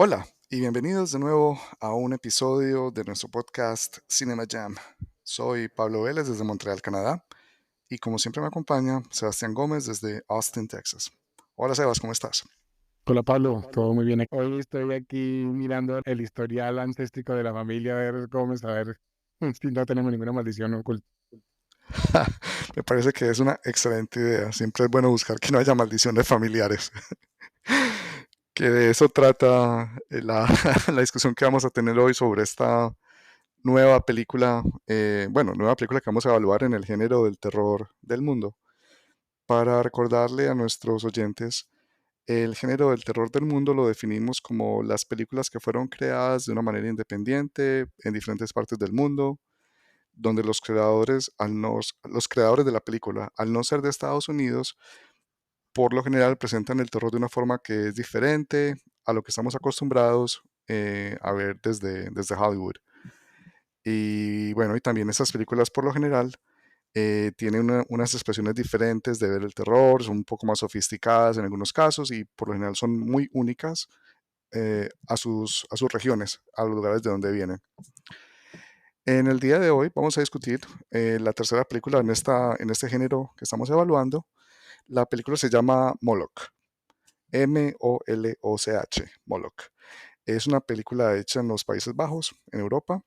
Hola y bienvenidos de nuevo a un episodio de nuestro podcast Cinema Jam. Soy Pablo Vélez desde Montreal, Canadá, y como siempre me acompaña Sebastián Gómez desde Austin, Texas. Hola Sebas, ¿cómo estás? Hola Pablo, todo muy bien. Hoy estoy aquí mirando el historial ancestral de la familia, a ver Gómez, a ver si no tenemos ninguna maldición oculta. Me parece que es una excelente idea. Siempre es bueno buscar que no haya maldiciones familiares. Que de eso trata la discusión que vamos a tener hoy sobre esta nueva película, nueva película que vamos a evaluar en el género del terror del mundo. Para recordarle a nuestros oyentes, el género del terror del mundo lo definimos como las películas que fueron creadas de una manera independiente en diferentes partes del mundo, donde los creadores de la película, al no ser de Estados Unidos, por lo general presentan el terror de una forma que es diferente a lo que estamos acostumbrados a ver desde Hollywood. Y bueno, y también esas películas por lo general tienen unas expresiones diferentes de ver el terror, son un poco más sofisticadas en algunos casos y por lo general son muy únicas a sus regiones, a los lugares de donde vienen. En el día de hoy vamos a discutir la tercera película en este género que estamos evaluando. La película se llama Moloch, Moloch, Moloch. Es una película hecha en los Países Bajos, en Europa,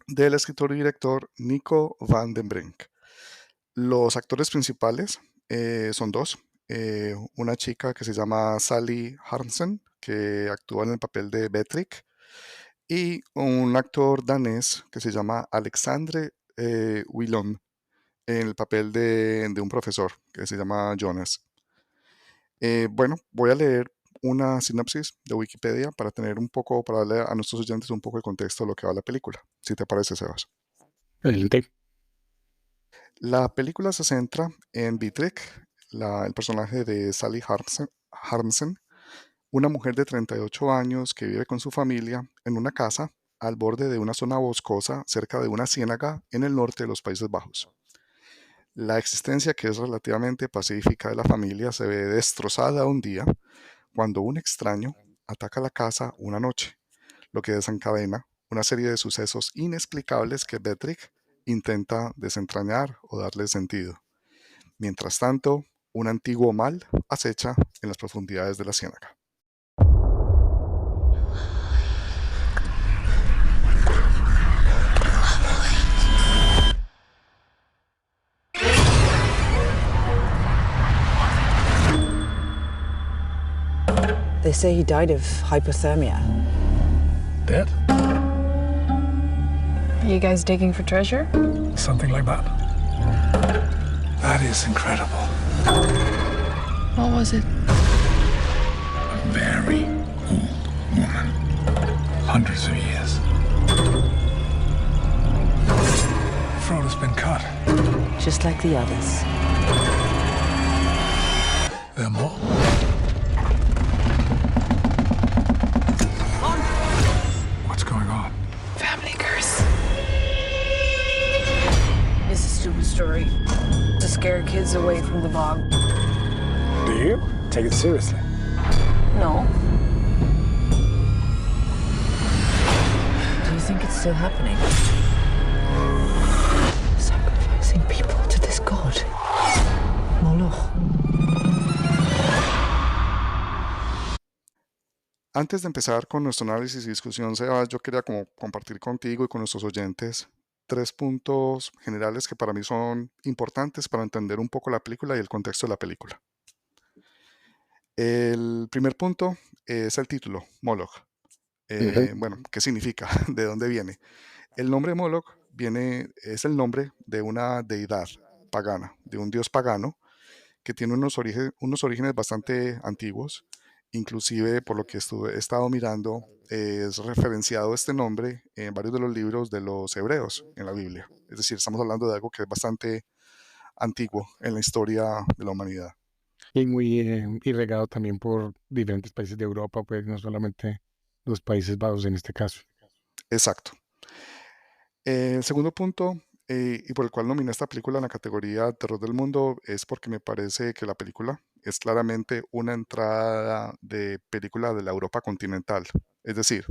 del escritor y director Nico van den Brink. Los actores principales son dos. Una chica que se llama Sally Harmsen, que actúa en el papel de Beatrix, y un actor danés que se llama Alexandre Willom, en el papel de un profesor que se llama Jonas. Bueno, voy a leer una sinopsis de Wikipedia para tener un poco, para darle a nuestros oyentes un poco de contexto de lo que va la película, si te parece, Sebas. Excelente. La película se centra en Beatrix, el personaje de Sally Harmsen, una mujer de 38 años que vive con su familia en una casa al borde de una zona boscosa cerca de una ciénaga en el norte de los Países Bajos. La existencia, que es relativamente pacífica de la familia, se ve destrozada un día cuando un extraño ataca la casa una noche, lo que desencadena una serie de sucesos inexplicables que Beatrix intenta desentrañar o darle sentido. Mientras tanto, un antiguo mal acecha en las profundidades de la ciénaga. They say he died of hypothermia. Dead? Are you guys digging for treasure? Something like that. That is incredible. What was it? A very old woman. Hundreds of years. Throat has been cut. Just like the others. There are more. What's going on? Family curse. It's a stupid story to scare kids away from the bog. Do you? Take it seriously. No. Do you think it's still happening? Sacrificing people to this god. Moloch. Antes de empezar con nuestro análisis y discusión, Sebas, yo quería como compartir contigo y con nuestros oyentes tres puntos generales que para mí son importantes para entender un poco la película y el contexto de la película. El primer punto es el título, Moloch. Bueno, ¿qué significa? ¿De dónde viene? El nombre Moloch es el nombre de una deidad pagana, de un dios pagano que tiene unos orígenes bastante antiguos. Inclusive, por lo que he estado mirando, es referenciado este nombre en varios de los libros de los hebreos en la Biblia. Es decir, estamos hablando de algo que es bastante antiguo en la historia de la humanidad. Y muy irregado también por diferentes países de Europa, pues no solamente los Países Bajos en este caso. Exacto. El segundo punto, y por el cual nominé esta película en la categoría Terror del Mundo, es porque me parece que la película es claramente una entrada de película de la Europa continental. Es decir,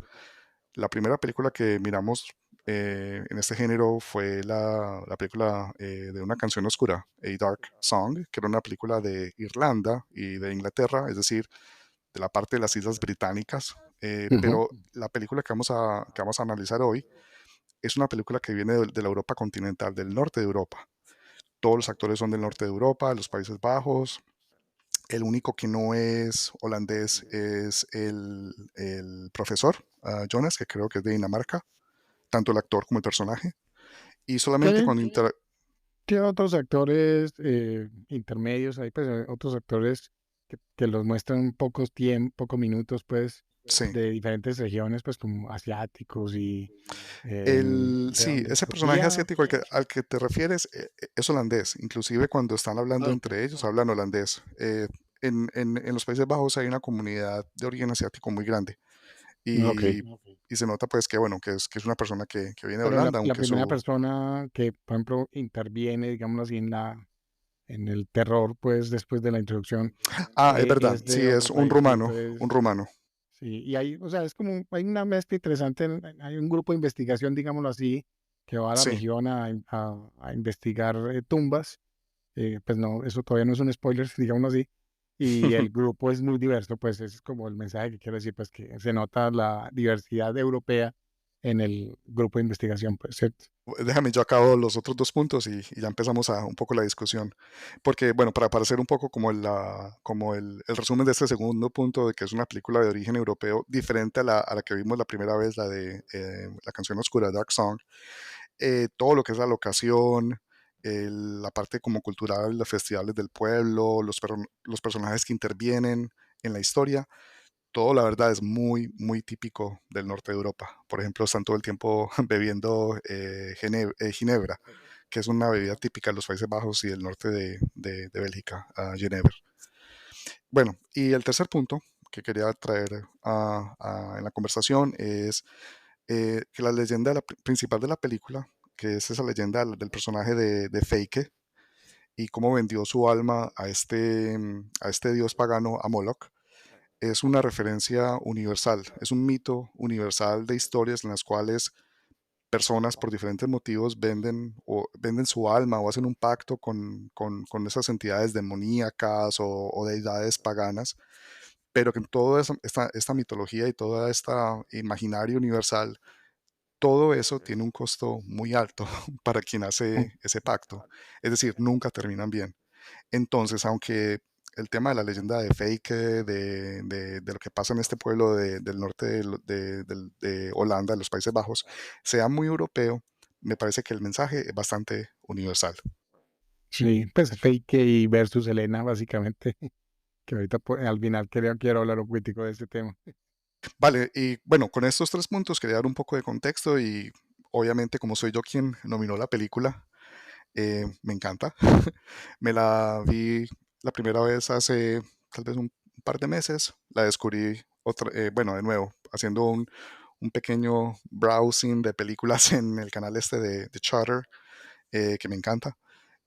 la primera película que miramos en este género fue la película de Una canción oscura, A Dark Song, que era una película de Irlanda y de Inglaterra, es decir, de la parte de las Islas Británicas. Ujú. Pero la película que vamos a analizar hoy es una película que viene de la Europa continental, del norte de Europa. Todos los actores son del norte de Europa, los Países Bajos. El único que no es holandés es el profesor Jonas, que creo que es de Dinamarca, tanto el actor como el personaje. Y solamente Sí, cuando tiene otros actores intermedios, ahí pues otros actores que los muestran pocos minutos, pues, sí, de diferentes regiones, pues como asiáticos y de sí, donde ese personaje Turquía. asiático al que te refieres es holandés. Inclusive cuando están hablando Ah, entre ellos, hablan holandés. En los Países Bajos hay una comunidad de origen asiático muy grande. ok. Y se nota pues que, bueno, que es una persona que viene de Pero Holanda, la aunque primera su... persona que, por ejemplo, interviene, digámoslo así, en el terror, pues, después de la introducción, Ah, es verdad, es sí, de es otro país, sí, un entonces, rumano. sí, y hay, o sea, es como, hay una mezcla interesante, hay un grupo de investigación, digámoslo así, que va a la Sí, región a investigar tumbas, pues no, eso todavía no es un spoiler, digámoslo así, y el grupo es muy diverso, pues ese es como el mensaje que quiero decir, pues que se nota la diversidad europea en el grupo de investigación, pues, ¿cierto? déjame, yo acabo los otros dos puntos y ya empezamos a un poco la discusión. Porque, bueno, para hacer un poco como, como el resumen de este segundo punto, de que es una película de origen europeo diferente a la que vimos la primera vez, la de La canción oscura, Dark Song, todo lo que es la locación, la parte como cultural, los festivales del pueblo, los personajes que intervienen en la historia, todo la verdad es muy, muy típico del norte de Europa. Por ejemplo, están todo el tiempo bebiendo ginebra, que es una bebida típica de los Países Bajos y del norte de Bélgica, Ginebra. Bueno, y el tercer punto que quería traer en la conversación es que la leyenda principal de la película, que es esa leyenda del personaje de Feike y cómo vendió su alma a este dios pagano, a Moloch, es una referencia universal, es un mito universal de historias en las cuales personas por diferentes motivos venden su alma o hacen un pacto con esas entidades demoníacas o deidades paganas, pero que en toda esta mitología y toda esta imaginario universal, todo eso tiene un costo muy alto para quien hace ese pacto. Es decir, nunca terminan bien. Entonces, aunque el tema de la leyenda de Fake, de lo que pasa en este pueblo del norte de Holanda, de los Países Bajos, sea muy europeo, me parece que el mensaje es bastante universal. Sí, pues Fake y versus Elena, básicamente, que ahorita al final quiero hablar un poquitico de este tema. Vale, y bueno, con estos tres puntos quería dar un poco de contexto y obviamente como soy yo quien nominó la película, me encanta. Me la vi la primera vez hace tal vez un par de meses. La descubrí bueno, de nuevo, haciendo un pequeño browsing de películas en el canal este de Charter, que me encanta.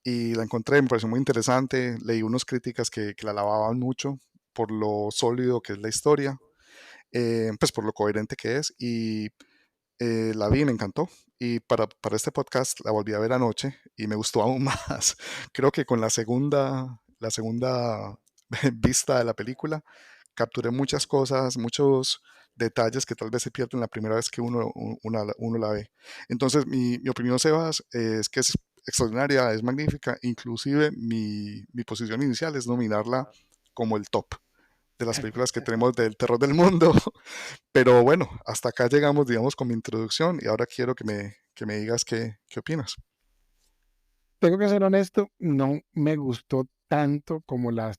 Y la encontré, me pareció muy interesante. Leí unas críticas que la alababan mucho por lo sólido que es la historia, pues por lo coherente que es. Y la vi y me encantó. Y para este podcast la volví a ver anoche y me gustó aún más. Creo que con la segunda vista de la película capturé muchas cosas, muchos detalles que tal vez se pierden la primera vez que uno la ve. Entonces, mi opinión, Sebas, es que es extraordinaria, es magnífica. Inclusive mi posición inicial es nominarla como el top de las películas que tenemos del terror del mundo. Pero bueno, hasta acá llegamos, digamos, con mi introducción y ahora quiero que me digas qué opinas. Tengo que ser honesto, no me gustó tanto como las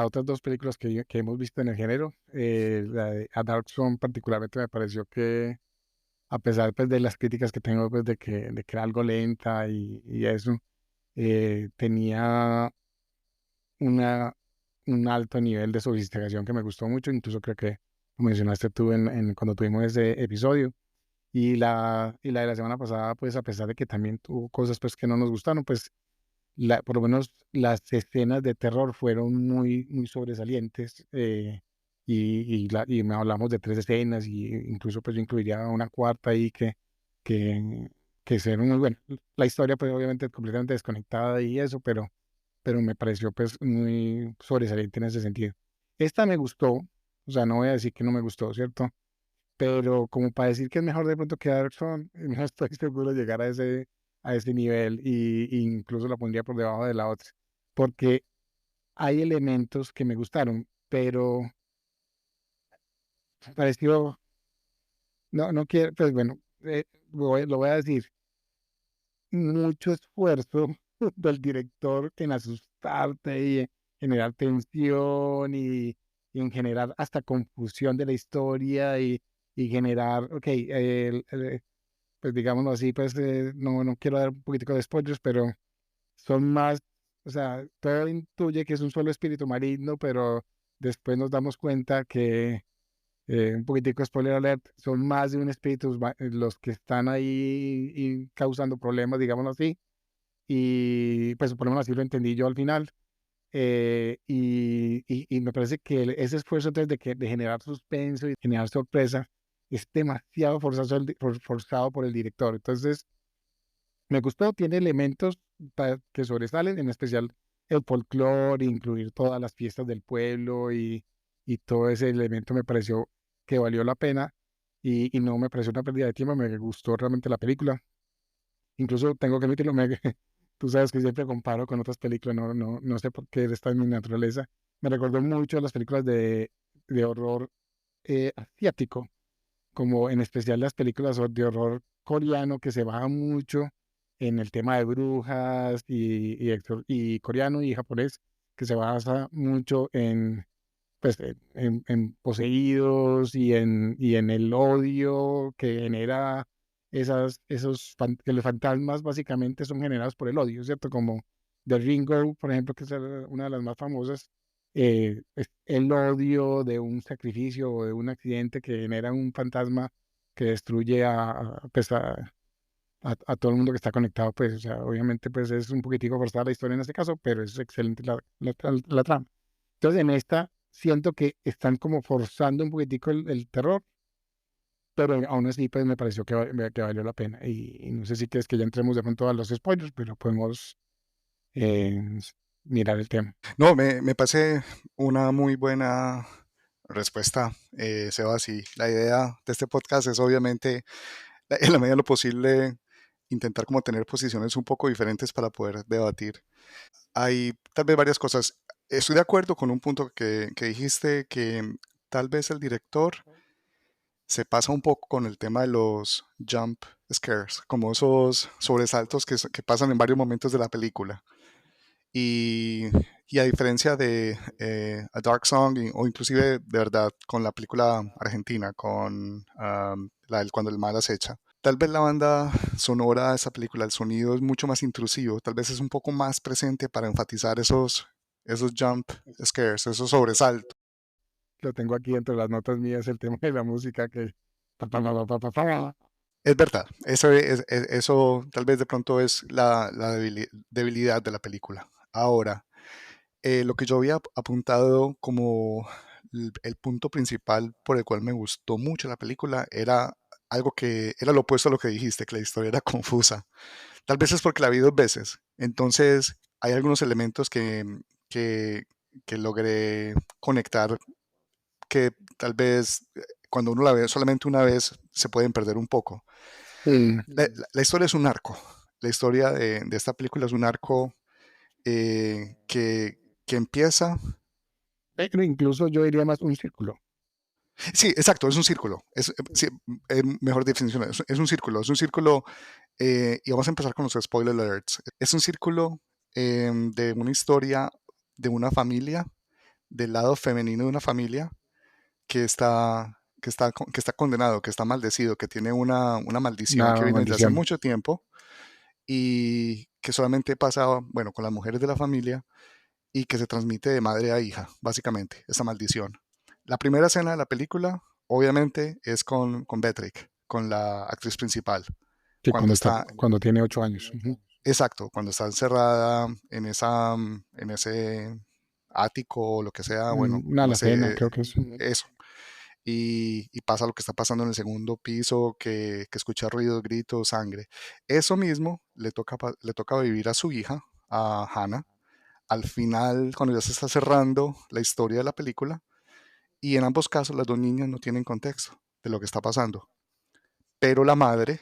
otras dos películas que hemos visto en el género. La de A Dark Zone particularmente me pareció que, a pesar pues, de las críticas que tengo pues, de que era algo lenta y eso, tenía una, un alto nivel de sofisticación que me gustó mucho. Incluso creo que lo mencionaste tú cuando tuvimos ese episodio. Y la de la semana pasada, pues a pesar de que también tuvo cosas pues que no nos gustaron, pues por lo menos las escenas de terror fueron muy, muy sobresalientes. Y me hablamos de 3 escenas, y incluso pues yo incluiría una cuarta ahí que, que ser muy buena. La historia pues obviamente completamente desconectada y eso, pero me pareció pues muy sobresaliente en ese sentido. Esta me gustó, o sea, no voy a decir que no me gustó, ¿cierto? Pero como para decir que es mejor de pronto que Dark Zone, no estoy seguro de llegar a ese nivel, y incluso la pondría por debajo de la otra, porque hay elementos que me gustaron, pero pareció, no quiero, pues bueno, lo voy a decir, mucho esfuerzo del director en asustarte y en generar tensión, y en generar hasta confusión de la historia, y generar, ok, pues digámoslo así, pues no quiero dar un poquitico de spoilers, pero son más, o sea, todo intuye que es un solo espíritu maligno, pero después nos damos cuenta que, un poquitico spoiler alert, son más de un espíritu los que están ahí y causando problemas, digámoslo así, y pues por lo menos así lo entendí yo al final. Y me parece que ese esfuerzo entonces de generar suspenso y generar sorpresa es demasiado forzado por el director. Entonces, me gustó, tiene elementos que sobresalen, en especial el folclore, incluir todas las fiestas del pueblo, y todo ese elemento me pareció que valió la pena, y no me pareció una pérdida de tiempo, me gustó realmente la película. Incluso tengo que admitirlo, tú sabes que siempre comparo con otras películas, no sé por qué esta es mi naturaleza. Me recordó mucho a las películas de horror asiático, como en especial las películas de horror coreano, que se baja mucho en el tema de brujas, y coreano y japonés, que se basa mucho en, pues, en poseídos, y en el odio que genera que los fantasmas básicamente son generados por el odio, ¿cierto? Como The Ring Girl, por ejemplo, que es una de las más famosas. Es el odio de un sacrificio o de un accidente que genera un fantasma que destruye pues a todo el mundo que está conectado, pues, o sea, obviamente pues es un poquitico forzada la historia en este caso, pero es excelente la trama. Entonces, en esta siento que están como forzando un poquitico el terror, pero aún así pues me pareció que valió la pena. Y no sé si quieres que ya entremos de pronto a los spoilers, pero podemos eh, mirar el tema. No, me parece una muy buena respuesta, Sebas. Y la idea de este podcast es obviamente, en la medida de lo posible, intentar como tener posiciones un poco diferentes para poder debatir. Hay tal vez varias cosas. Estoy de acuerdo con un punto que dijiste, que tal vez el director se pasa un poco con el tema de los jump scares, como esos sobresaltos que pasan en varios momentos de la película. Y, y a diferencia de A Dark Song, o inclusive de verdad con la película argentina, con la del Cuando el mal acecha, tal vez la banda sonora de esa película, el sonido es mucho más intrusivo, tal vez es un poco más presente para enfatizar esos jump scares, esos sobresaltos. Lo tengo aquí entre las notas mías, el tema de la música que... pa, pa, pa, pa, pa, pa, pa. Es verdad, eso tal vez de pronto es la debilidad de la película. Ahora, lo que yo había apuntado como el punto principal por el cual me gustó mucho la película era algo que era lo opuesto a lo que dijiste, que la historia era confusa. Tal vez es porque la vi 2 veces. Entonces, hay algunos elementos que, que logré conectar, que tal vez cuando uno la ve solamente una vez se pueden perder un poco. Sí. La historia es un arco. La historia de esta película es un arco que empieza. Pero incluso yo diría más un círculo. Sí, exacto, es un círculo. Sí, mejor definición, es un círculo. Es un círculo, y vamos a empezar con los spoiler alerts. Es un círculo de una historia de una familia, del lado femenino de una familia que está condenado, que está maldecido, que tiene una maldición que Una viene desde hace maldición. mucho tiempo, y que solamente pasa, bueno, con las mujeres de la familia, y que se transmite de madre a hija, básicamente, esa maldición. La primera escena de la película, obviamente, es con Beatrix, con la actriz principal, Sí, cuando cuando está, está, cuando tiene 8 años. Ujú. exacto, cuando está encerrada en ese ático o lo que sea, bueno, Una no alacena, sé, creo que es. eso. Y pasa lo que está pasando en el segundo piso, que escucha ruidos, gritos, sangre. Eso mismo le toca vivir a su hija, a Hannah, al final, cuando ya se está cerrando la historia de la película, y en ambos casos las dos niñas no tienen contexto de lo que está pasando. Pero la madre,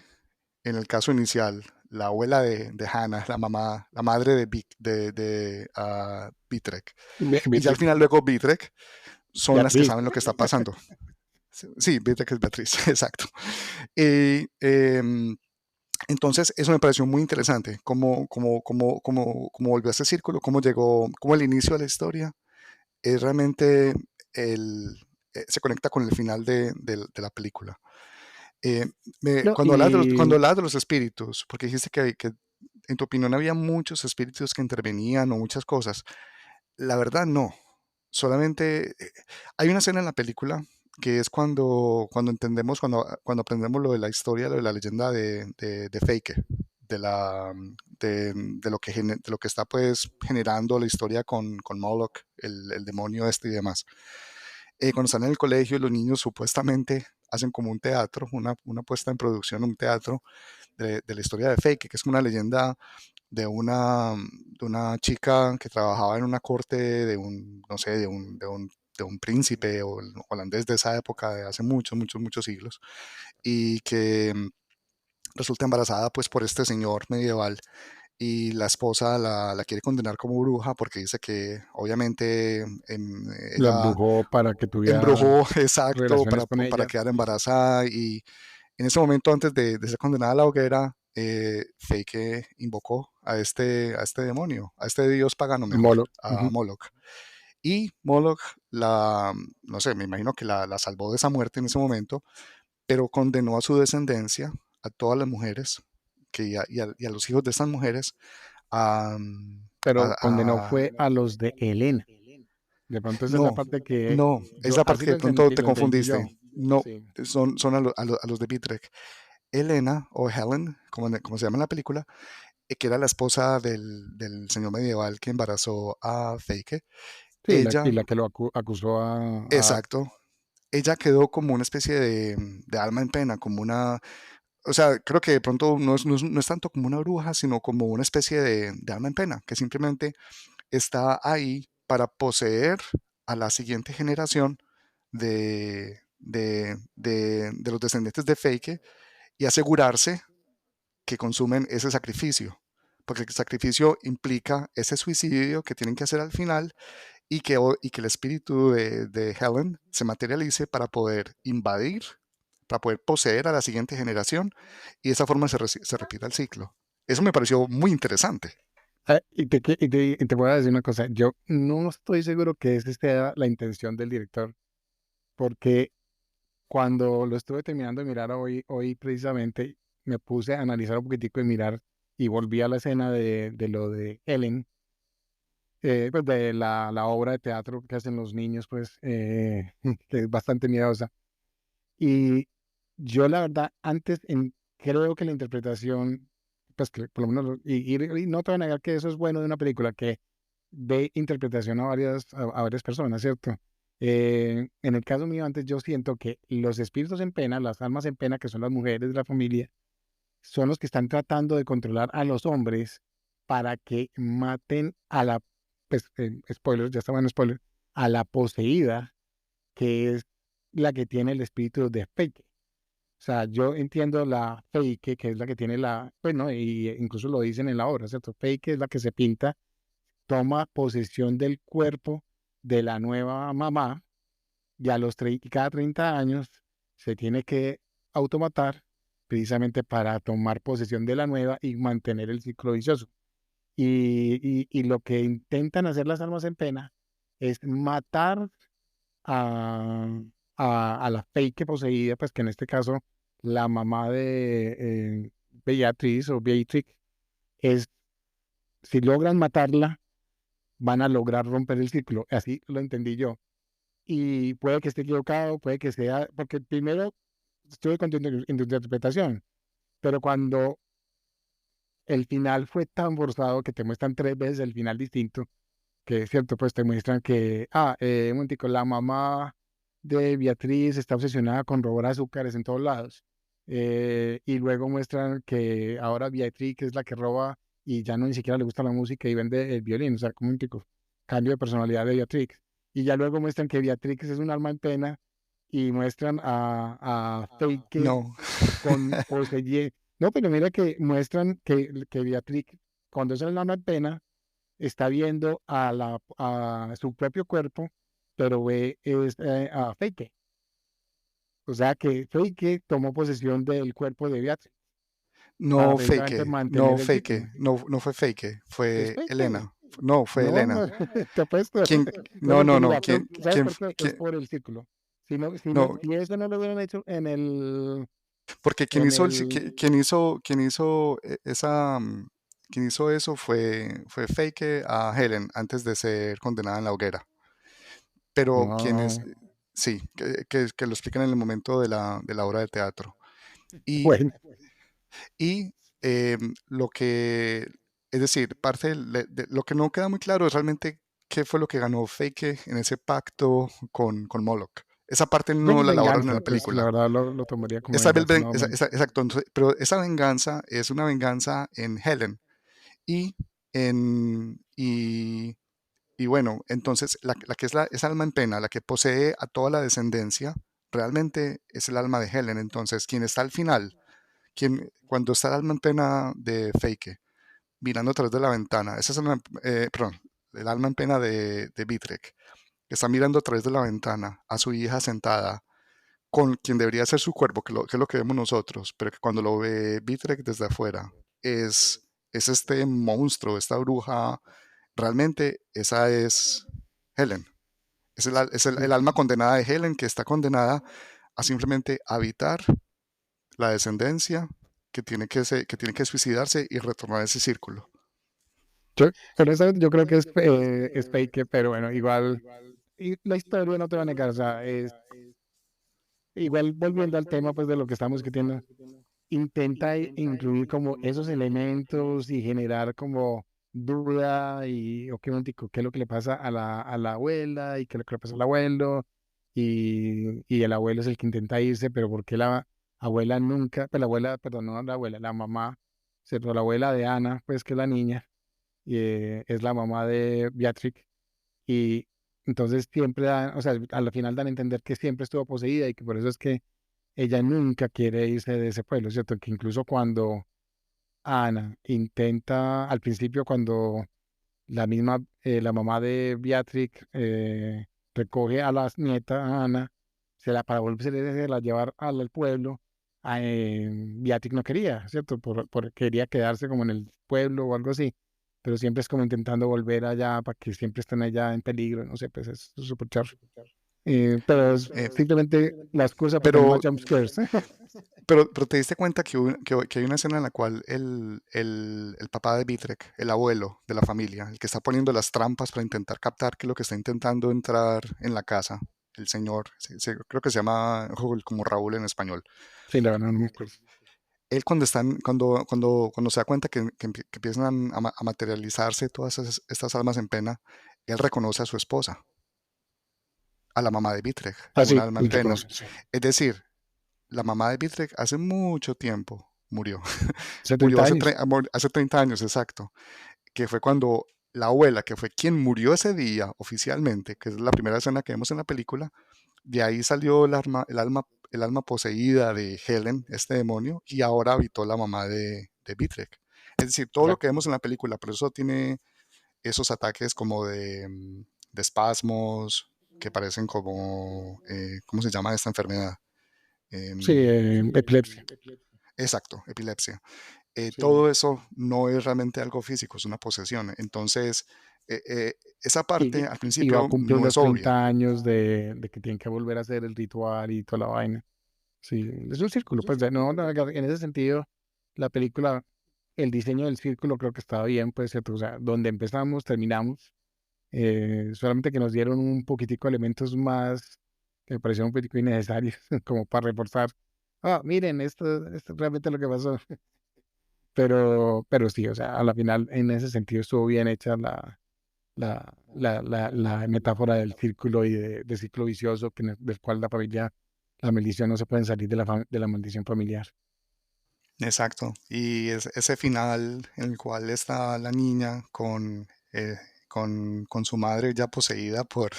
en el caso inicial, la abuela de Hannah, la mamá, la madre de Vitrek, y ya al Beatrix, final luego Vitrek, son las que Beatriz. saben lo que está pasando. Sí, Vitrek es Beatriz, exacto. Y, entonces, eso me pareció muy interesante, cómo volvió a ese círculo, cómo llegó, cómo el inicio de la historia es realmente se conecta con el final de la película. Eh, No, cuando y hablabas de los espíritus, porque dijiste que en tu opinión había muchos espíritus que intervenían o muchas cosas, la verdad no. Solamente hay una escena en la película que es cuando entendemos, cuando aprendemos lo de la historia, lo de la leyenda de Fake, de, la, de lo que está pues generando la historia con Moloch, el demonio este y demás. Cuando están en el colegio, los niños supuestamente hacen como un teatro, una puesta en producción, un teatro de la historia de Fake, que es como una leyenda de una chica que trabajaba en una corte de un, no sé, de un príncipe o holandés de esa época, de hace muchos, muchos, muchos siglos, y que resulta embarazada pues por este señor medieval y la esposa la quiere condenar como bruja porque dice que obviamente la ella embrujó para que tuviera embrujó exacto relaciones con para ella. quedar embarazada y en ese momento antes de ser condenada a la hoguera, Feike invocó a este demonio, a este dios pagano mejor, Molo. a Ujú. Moloch. Y Moloch no sé, me imagino que la salvó de esa muerte en ese momento, pero condenó a su descendencia, a todas las mujeres y a los hijos de esas mujeres a, Pero condenó a- fue a los de Elena. De pronto esa es la no, parte que no, es yo la parte así que de pronto te lo entendí confundiste. yo. No, Sí. son a los de Bitrek. Elena o Helen, como se llama en la película, que era la esposa del señor medieval que embarazó a Feike, Sí, y ella, la que lo acusó exacto, ella quedó como una especie de alma en pena, como una, o sea, creo que de pronto no es tanto como una bruja, sino como una especie de alma en pena, que simplemente está ahí para poseer a la siguiente generación de los descendientes de Feike y asegurarse que consumen ese sacrificio, porque el sacrificio implica ese suicidio que tienen que hacer al final y que el espíritu de Helen se materialice para poder invadir, para poder poseer a la siguiente generación y de esa forma se repita el ciclo. Eso me pareció muy interesante. y te voy a decir una cosa. Yo no estoy seguro que esa sea la intención del director, porque cuando lo estuve terminando de mirar hoy precisamente, me puse a analizar un poquitico y mirar y volví a la escena de lo de Ellen, pues de la obra de teatro que hacen los niños, pues, que es bastante miedosa. Y yo la verdad, creo que la interpretación, pues que por lo menos, y no te voy a negar que eso es bueno de una película, que de interpretación a varias personas, ¿cierto? En el caso mío, antes yo siento que los espíritus en pena, las almas en pena, que son las mujeres de la familia, son los que están tratando de controlar a los hombres para que maten a la, pues, spoiler, ya estaba en spoiler, a la poseída, que es la que tiene el espíritu de Fake. O sea, yo entiendo la Fake, que es la que tiene pues no, y incluso lo dicen en la obra, ¿cierto? Fake es la que se pinta, toma posesión del cuerpo de la nueva mamá y y cada 30 años se tiene que automatar precisamente para tomar posesión de la nueva y mantener el ciclo vicioso. Y lo que intentan hacer las almas en pena es matar a, a la fake poseída, pues que en este caso la mamá de Beatriz o Beatrix es, si logran matarla, van a lograr romper el ciclo. Así lo entendí yo. Y puede que esté equivocado, puede que sea, porque primero estuve con en tu interpretación, pero cuando el final fue tan forzado que te muestran 3 veces el final distinto, que es cierto, pues te muestran que, un momentico, la mamá de Beatriz está obsesionada con robar azúcares en todos lados. Y luego muestran que ahora Beatriz es la que roba y ya no ni siquiera le gusta la música y vende el violín, o sea, como un tico, cambio de personalidad de Beatriz. Y ya luego muestran que Beatriz es un alma en pena y muestran a Fake No, con No, pero mira que muestran que Beatriz, cuando es el alma en pena, está viendo a su propio cuerpo, pero ve a Fake. O sea que Fake tomó posesión del cuerpo de Beatriz para no precisamente fake, no mantener el ciclo. fake, no, no fue fake, Es fue Fake. Elena. No, fue No, Elena. no, te apuesto. ¿Quién? No, No, porque no, no. mira, ¿Quién? ¿sabes ¿Quién? por qué? Es ¿Quién? por el círculo. Si no, si no, No, si eso no lo hubieran hecho porque quien en hizo el, quien hizo eso fue Fake a Helen antes de ser condenada en la hoguera. Pero quienes, no, sí, que lo explican en el momento de la obra de teatro. Y, bueno, y lo que, es decir, parte de lo que no queda muy claro es realmente qué fue lo que ganó Fake en ese pacto con Moloch. Esa parte no pues la elaboraron en venganza, la pues la película. verdad lo tomaría como Esa, venganza, no, exacto, pero esa venganza es una venganza en Helen y en y bueno, entonces la que es esa alma en pena, la que posee a toda la descendencia, realmente es el alma de Helen. Entonces, quien está al final, cuando está el alma en pena de Fake, mirando a través de la ventana, esa es perdón, el alma en pena de Vitrek, que está mirando a través de la ventana a su hija sentada con quien debería ser su cuerpo, que es lo que vemos nosotros, pero que cuando lo ve Vitrek desde afuera, es este monstruo, esta bruja, realmente esa es Helen. Es el alma condenada de Helen que está condenada a simplemente habitar la descendencia que tiene que suicidarse y retornar a ese círculo. honestamente yo creo que es fake, pero bueno, igual, y la historia no te va a negar, o sea, igual volviendo al tema pues de lo que estamos discutiendo, intenta incluir como esos elementos y generar como duda y, ok, un momentico, qué es lo que le pasa a la abuela y qué es lo que le pasa al abuelo y el abuelo es el que intenta irse, pero ¿por qué la abuela nunca, pues la abuela, perdón, no la abuela, la mamá, ¿cierto? La abuela de Ana, pues que es la niña, y es la mamá de Beatrix y entonces siempre dan, o sea, a la final dan a entender que siempre estuvo poseída y que por eso es que ella nunca quiere irse de ese pueblo, ¿cierto? Que incluso cuando Ana intenta, al principio cuando la mamá de Beatrix recoge a la nieta, a Ana, para volverse a la llevar al pueblo, Beatrix no quería, ¿cierto? Quería quedarse como en el pueblo o algo así, pero siempre es como intentando volver allá para que siempre estén allá en peligro, no sé, pues es súper charro. Pero es Eh, simplemente la excusa para tener más pero, jumpscares. pero te diste cuenta que hay una escena en la cual el papá de Vitrek, el abuelo de la familia, el que está poniendo las trampas para intentar captar que lo que está intentando entrar en la casa, el señor, creo que se llama como Raúl en español. Sí, la verdad no me acuerdo. Él cuando se da cuenta que empiezan a materializarse todas estas almas en pena, él reconoce a su esposa, a la mamá de Vitrek, Ah, como un sí, alma en el pena. reconoce, sí. Es decir, la mamá de Vitrek hace mucho tiempo murió. Murió 70 años. hace 30 años, exacto. Que fue cuando la abuela, que fue quien murió ese día oficialmente, que es la primera escena que vemos en la película, de ahí salió el alma poseída de Helen, este demonio, y ahora habitó la mamá de Vitrek. Es decir, todo lo que Exacto. vemos en la película, por eso tiene esos ataques como de espasmos, que parecen como, ¿cómo se llama esta enfermedad? Sí, Em, epilepsia. exacto, epilepsia. Sí. Todo eso no es realmente algo físico, es una posesión. Entonces, esa parte Y, al y va a principio cumplir no los es obvia. 30 años de que tienen que volver a hacer el ritual y toda la vaina. Sí, es un círculo. Pues no, en ese sentido, la película, el diseño del círculo creo que estaba bien, pues, ¿cierto? O sea, donde empezamos, terminamos. Solamente que nos dieron un poquitico de elementos más que me parecieron un poquitico innecesarios, como para reforzar. Ah, miren, esto es realmente lo que pasó. pero sí, o sea, a la final en ese sentido estuvo bien hecha la metáfora del círculo y de ciclo vicioso del cual la maldición no se pueden salir de la maldición familiar. Exacto. Y ese final en el cual está la niña con su madre ya poseída por,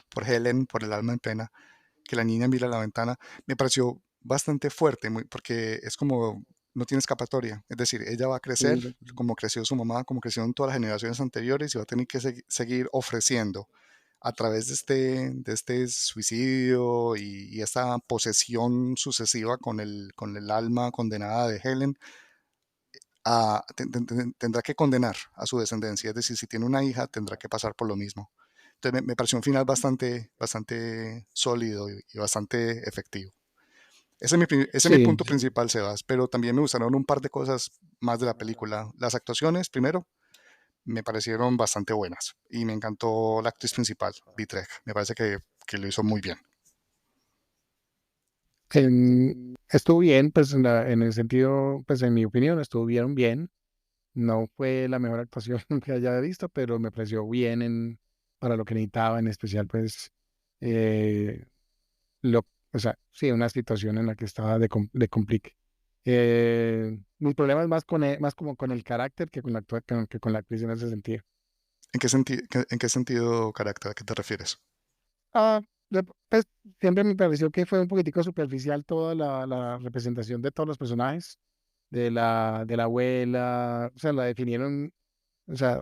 por Helen, por el alma en pena, que la niña mira a la ventana, me pareció bastante fuerte, porque es como no tiene escapatoria. Es decir, ella va a crecer Sí, como creció su mamá, como crecieron todas las generaciones anteriores y va a tener que seguir ofreciendo a través de este suicidio y esta posesión sucesiva con el alma condenada de Helen, tendrá que condenar a su descendencia. Es decir, si tiene una hija, tendrá que pasar por lo mismo. Entonces me pareció un final bastante sólido y bastante efectivo. Ese es mi sí, punto principal, Sebas, pero también me gustaron un par de cosas más de la película. Las actuaciones, primero, me parecieron bastante buenas y me encantó la actriz principal, Vitrek. Me parece que lo hizo muy bien. estuvo bien, pues en el sentido, pues en mi opinión, estuvieron bien. No fue la mejor actuación que haya visto, pero me pareció bien para lo que necesitaba, en especial, pues, eh, o sea, sí, una situación en la que estaba de complique. Mi problema es más como con el carácter que que con la actriz en ese sentido. En qué sentido, carácter? ¿A qué te refieres? Ah, pues siempre me pareció que fue un poquitico superficial toda la representación de todos los personajes, de la abuela, o sea, la definieron, o sea,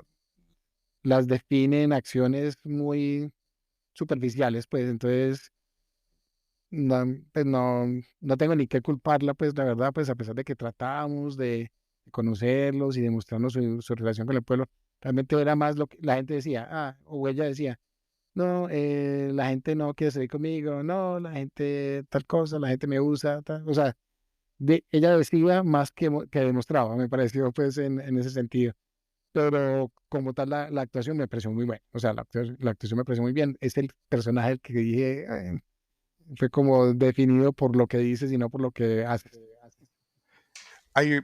las definen acciones muy superficiales, pues entonces no, pues no tengo ni qué culparla, pues la verdad, pues a pesar de que tratamos de conocerlos y de mostrarnos su relación con el pueblo, realmente era más lo que la gente decía, o ella decía, no, la gente no quiere salir conmigo, no, la gente tal cosa, la gente me usa, tal, o sea, ella decía más que demostraba, me pareció pues en ese sentido. Pero como tal, la actuación me pareció muy buena. O sea, la actuación me pareció muy bien. Es el personaje el que dije, fue como definido por lo que dices y no por lo que haces.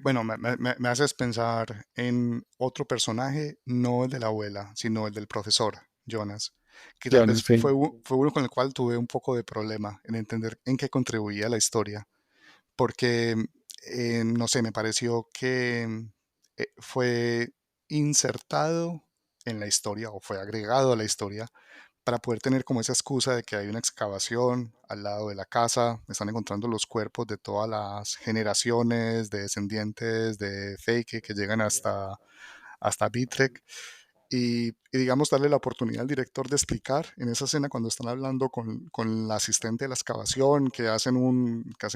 Bueno, me haces pensar en otro personaje, no el de la abuela, sino el del profesor, Jonas, que tal Yo no vez sé. fue uno con el cual tuve un poco de problema en entender en qué contribuía la historia, porque, no sé, me pareció que fue insertado en la historia o fue agregado a la historia para poder tener como esa excusa de que hay una excavación al lado de la casa, están encontrando los cuerpos de todas las generaciones de descendientes de Fake que llegan hasta Vitrek y digamos darle la oportunidad al director de explicar en esa escena cuando están hablando con la asistente de la excavación, que hacen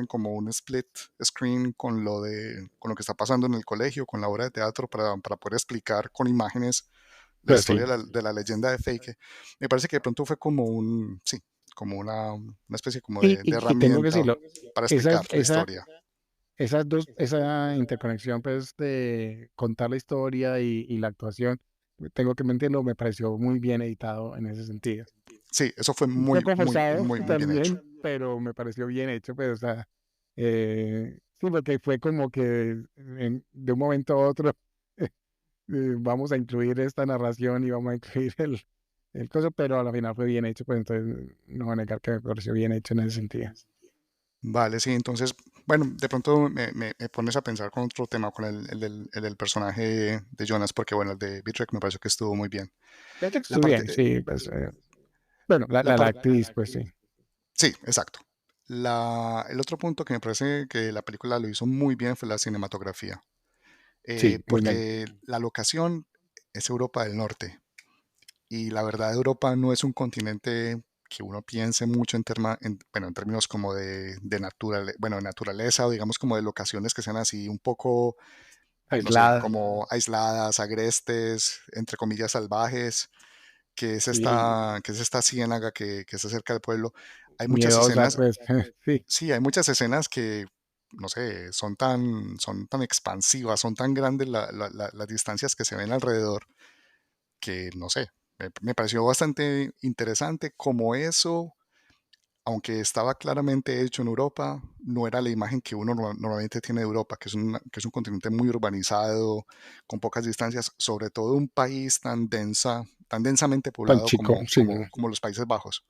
como un split screen con lo que está pasando en el colegio, con la obra de teatro para poder explicar con imágenes la Pues historia sí. de la leyenda de Fake. Me parece que de pronto fue como sí, como una especie como de Y tengo que herramienta decirlo, para esa, explicar la esa, historia. esa interconexión, pues, de contar la historia y la actuación, tengo que mentirlo, me pareció muy bien editado en ese sentido. Sí, eso fue Un muy, poco muy, forzado muy, muy bien hecho. también, pero me pareció bien hecho, pues, o sea, sí, porque fue como que de un momento a otro vamos a incluir esta narración y vamos a incluir el coso, pero a la final fue bien hecho, pues entonces no voy a negar que me pareció bien hecho en ese sentido. Vale, sí, entonces, bueno, de pronto me pones a pensar con otro tema, con el del personaje de Jonas, porque bueno, el de Bitrek me pareció que estuvo muy bien. De hecho, La estuvo parte, bien, sí, pues, bueno, la la parte, actriz, pues sí. sí, exacto. El otro punto que me parece que la película lo hizo muy bien fue la cinematografía, Sí, muy bien. porque la locación es Europa del Norte y la verdad Europa no es un continente que uno piense mucho bueno, en términos como de naturaleza o digamos como de locaciones que sean así un poco, no sé, Aislada. como aisladas, agrestes, entre comillas salvajes, Sí, que es esta ciénaga que está cerca del pueblo. Hay muchas miedosa, escenas, pues, sí, sí, hay muchas escenas que, no sé, son tan expansivas, son tan grandes las distancias que se ven alrededor que, no sé, me pareció bastante interesante como eso, aunque estaba claramente hecho en Europa, no era la imagen que uno normalmente tiene de Europa, que es un continente muy urbanizado, con pocas distancias, sobre todo un país tan densamente Tan poblado chico, sí. como los Países Bajos.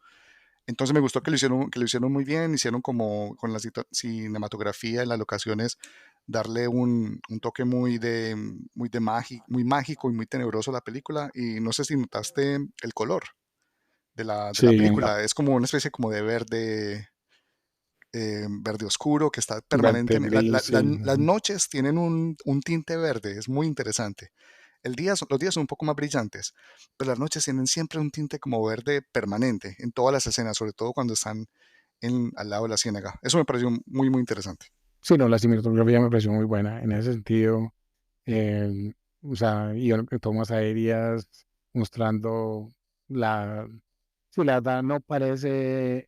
Entonces me gustó que lo hicieron muy bien, hicieron como con la cinematografía y las locaciones, darle un toque muy mágico y muy tenebroso a la película. Y no sé si notaste el color de la Sí, película, es como una especie como de verde oscuro que está verde, permanentemente. gris, sí. Las noches tienen un tinte verde, es muy interesante. Los días son un poco más brillantes, pero las noches tienen siempre un tinte como verde permanente en todas las escenas, sobre todo cuando están al lado de la ciénaga. Eso me pareció muy, muy interesante. Sí, no, la cinematografía me pareció muy buena en ese sentido. eh, o sea, y tomas aéreas mostrando la... Sí, la verdad no parece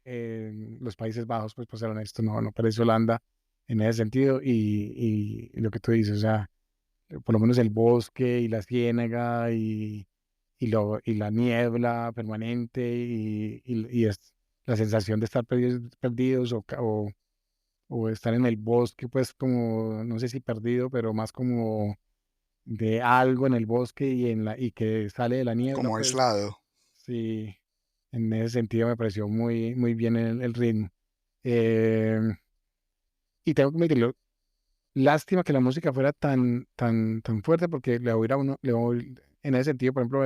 los Países Bajos, pues para ser honesto, no parece Holanda en ese sentido. Y lo que tú dices, o sea, por lo menos el bosque y la ciénaga y la niebla permanente y es la sensación de estar perdidos o estar en el bosque, pues como, no sé si perdido, pero más como de algo en el bosque y que sale de la niebla, Como pues aislado. sí, en ese sentido me pareció muy bien el ritmo. Eh, y tengo que admitirlo, lástima que la música fuera tan fuerte porque en ese sentido, por ejemplo,